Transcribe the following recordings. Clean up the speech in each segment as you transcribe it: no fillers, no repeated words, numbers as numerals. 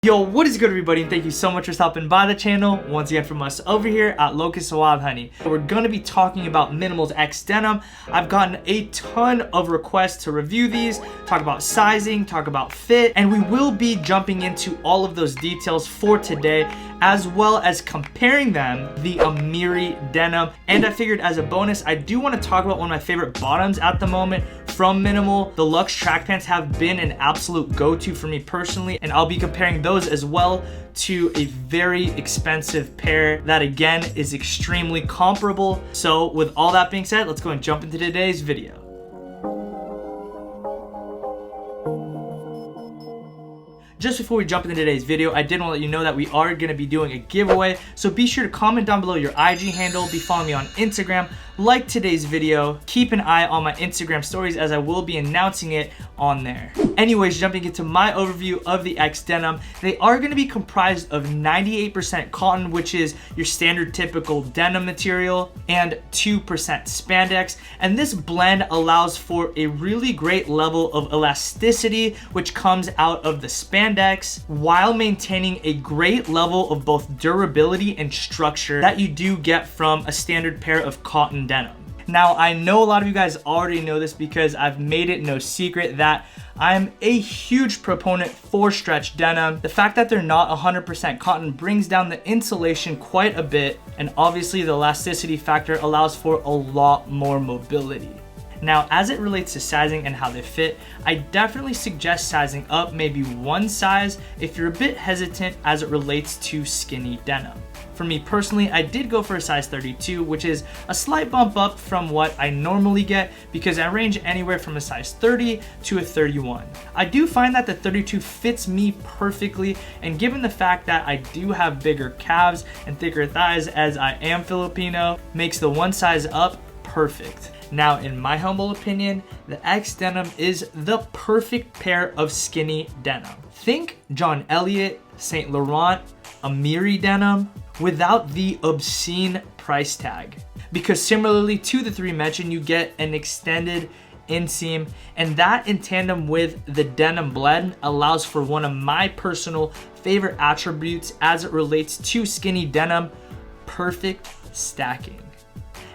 Yo, what is good everybody, and thank you so much for stopping by the channel once again from us over here at Locust&WildHoney. We're going to be talking about Minimal's X Denim. I've gotten a ton of requests to review these, talk about sizing, talk about fit, and we will be jumping into all of those details for today, as well as comparing them, the Amiri denim. And I figured as a bonus, I do want to talk about one of my favorite bottoms at the moment from Minimal. The Luxe track pants have been an absolute go-to for me personally, and I'll be comparing those as well to a very expensive pair that again is extremely comparable. So with all that being said, let's go and jump into today's video. Just before we jump into today's video, I did want to let you know that we are going to be doing a giveaway. So be sure to comment down below your IG handle, be following me on Instagram, like today's video, keep an eye on my Instagram stories as I will be announcing it on there. Anyways, jumping into my overview of the X Denim, they are going to be comprised of 98% cotton, which is your standard typical denim material, and 2% spandex. And this blend allows for a really great level of elasticity, which comes out of the spandex, while maintaining a great level of both durability and structure that you do get from a standard pair of cotton denim. Now, I know a lot of you guys already know this because I've made it no secret that I'm a huge proponent for stretch denim. The fact that they're not 100% cotton brings down the insulation quite a bit, and obviously the elasticity factor allows for a lot more mobility. Now, as it relates to sizing and how they fit, I definitely suggest sizing up maybe one size if you're a bit hesitant as it relates to skinny denim. For me personally, I did go for a size 32, which is a slight bump up from what I normally get because I range anywhere from a size 30 to a 31. I do find that the 32 fits me perfectly, and given the fact that I do have bigger calves and thicker thighs as I am Filipino, makes the one size up perfect. Now, in my humble opinion, the X Denim is the perfect pair of skinny denim. Think John Elliot, St. Laurent, Amiri denim without the obscene price tag. Because similarly to the three mentioned, you get an extended inseam, and that in tandem with the denim blend allows for one of my personal favorite attributes as it relates to skinny denim: perfect stacking.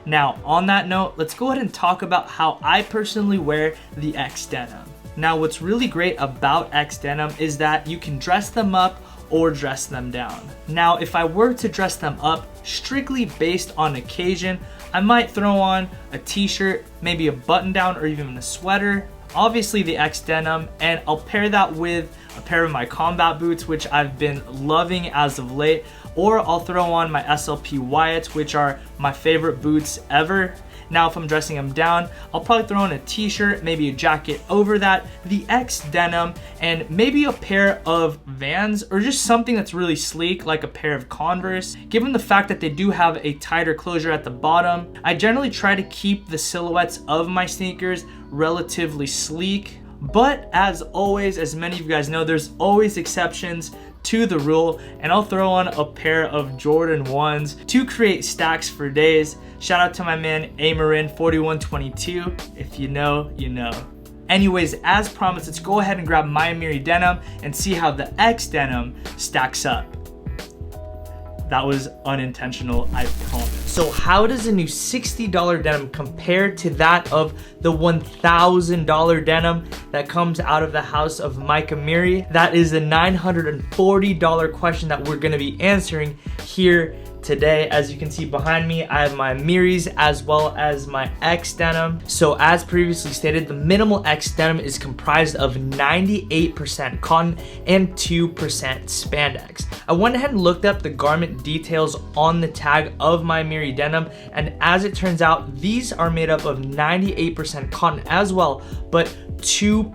Now, on that note, let's go ahead and talk about how I personally wear the X Denim. Now, what's really great about X Denim is that you can dress them up or dress them down. Now, if I were to dress them up strictly based on occasion, I might throw on a t-shirt, maybe a button down, or even a sweater. Obviously the X Denim, and I'll pair that with a pair of my combat boots, which I've been loving as of late, or I'll throw on my SLP Wyatts, which are my favorite boots ever. Now, if I'm dressing them down, I'll probably throw on a t-shirt, maybe a jacket over that, the X Denim, and maybe a pair of Vans, or just something that's really sleek like a pair of Converse. Given the fact that they do have a tighter closure at the bottom, I generally try to keep the silhouettes of my sneakers relatively sleek. But as always, as many of you guys know, there's always exceptions to the rule, and I'll throw on a pair of Jordan 1s to create stacks for days. Shout out to my man Amiri 4122. If you know, you know. Anyways, as promised, let's go ahead and grab my Amiri denim and see how the X Denim stacks up. That was unintentional, I promise. So how does a new $60 denim compare to that of the $1,000 denim that comes out of the house of Mike Amiri? That is the $940 question that we're gonna be answering here today. As you can see behind me, I have my Amiris as well as my X Denim. So as previously stated, the Minimal X Denim is comprised of 98% cotton and 2% spandex. I went ahead and looked up the garment details on the tag of my Amiri denim, and as it turns out, these are made up of 98% cotton as well, but 2%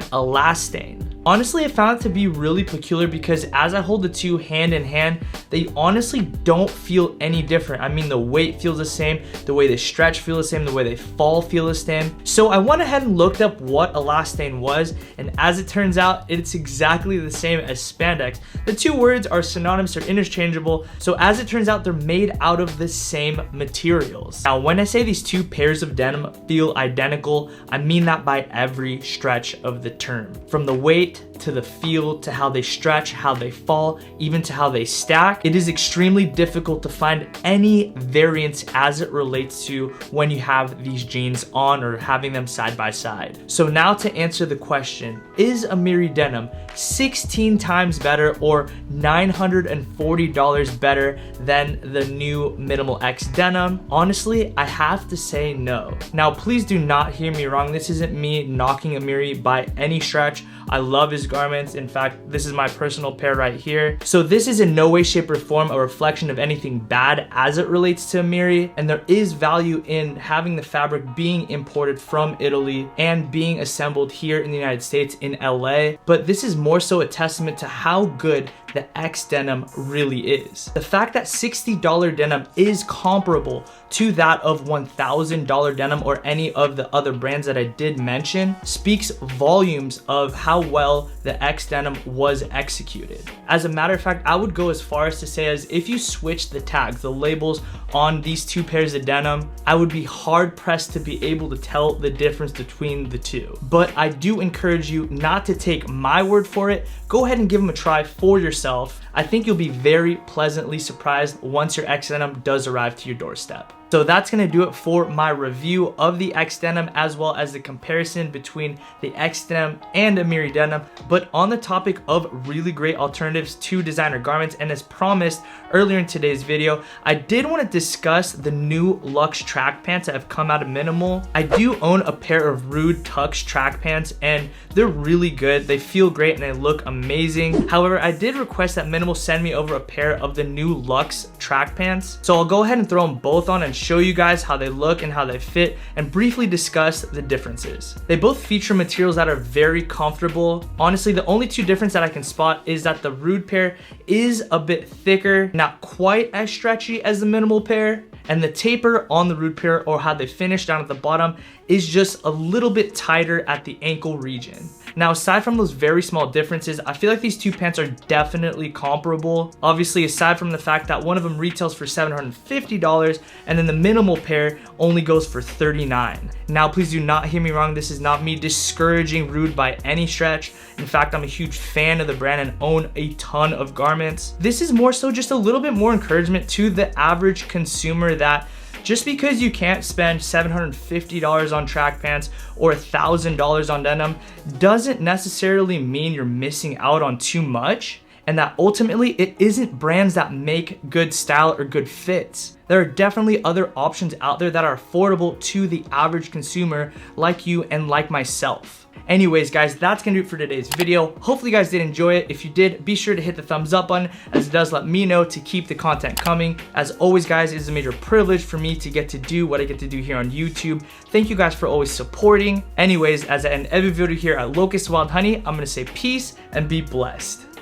elastane. Honestly, I found it to be really peculiar because as I hold the two hand in hand, they honestly don't feel any different. I mean, the weight feels the same, the way they stretch feel the same, the way they fall feel the same. So I went ahead and looked up what elastane was, and as it turns out, it's exactly the same as spandex. The two words are synonymous, they're interchangeable, so as it turns out, they're made out of the same materials. Now, when I say these two pairs of denim feel identical, I mean that by every stretch of the term. From the weight fit, to the feel, to how they stretch, how they fall, even to how they stack. It is extremely difficult to find any variance as it relates to when you have these jeans on or having them side by side. So now to answer the question, is Amiri denim 16 times better or $940 better than the new Minimal X denim? Honestly, I have to say no. Now, please do not hear me wrong. This isn't me knocking Amiri by any stretch. I love his garments. In fact, this is my personal pair right here. So this is in no way, shape, or form a reflection of anything bad as it relates to Amiri. And there is value in having the fabric being imported from Italy and being assembled here in the United States in LA. But this is more so a testament to how good the X denim really is. The fact that $60 denim is comparable to that of $1,000 denim or any of the other brands that I did mention speaks volumes of how well the X denim was executed. As a matter of fact, I would go as far as to say as if you switch the tags, the labels on these two pairs of denim, I would be hard pressed to be able to tell the difference between the two. But I do encourage you not to take my word for it. Go ahead and give them a try for yourself. I think you'll be very pleasantly surprised once your X denim does arrive to your doorstep. So that's gonna do it for my review of the X denim as well as the comparison between the X denim and Amiri denim. But on the topic of really great alternatives to designer garments, and as promised earlier in today's video, I did want to discuss the new Luxe track pants that have come out of Minimal. I do own a pair of Rhude Tux track pants and they're really good. They feel great and they look amazing. However, I did request that Minimal send me over a pair of the new Luxe track pants. So I'll go ahead and throw them both on and show you guys how they look and how they fit and briefly discuss the differences. They both feature materials that are very comfortable. Honestly, the only two differences that I can spot is that the Rhude pair is a bit thicker, not quite as stretchy as the Minimal pair, and the taper on the Rhude pair or how they finish down at the bottom is just a little bit tighter at the ankle region. Now, aside from those very small differences, I feel like these two pants are definitely comparable. Obviously, aside from the fact that one of them retails for $750 and then the Minimal pair only goes for $39. Now, please do not hear me wrong. This is not me discouraging Rhude by any stretch. In fact, I'm a huge fan of the brand and own a ton of garments. This is more so just a little bit more encouragement to the average consumer that just because you can't spend $750 on track pants or $1,000 on denim doesn't necessarily mean you're missing out on too much, and that ultimately it isn't brands that make good style or good fits. There are definitely other options out there that are affordable to the average consumer like you and like myself. Anyways, guys, that's gonna do it for today's video. Hopefully you guys did enjoy it. If you did, be sure to hit the thumbs up button as it does let me know to keep the content coming. As always, guys, it is a major privilege for me to get to do what I get to do here on YouTube. Thank you guys for always supporting. Anyways, as I end every video here at Locust&WildHoney, I'm gonna say peace and be blessed.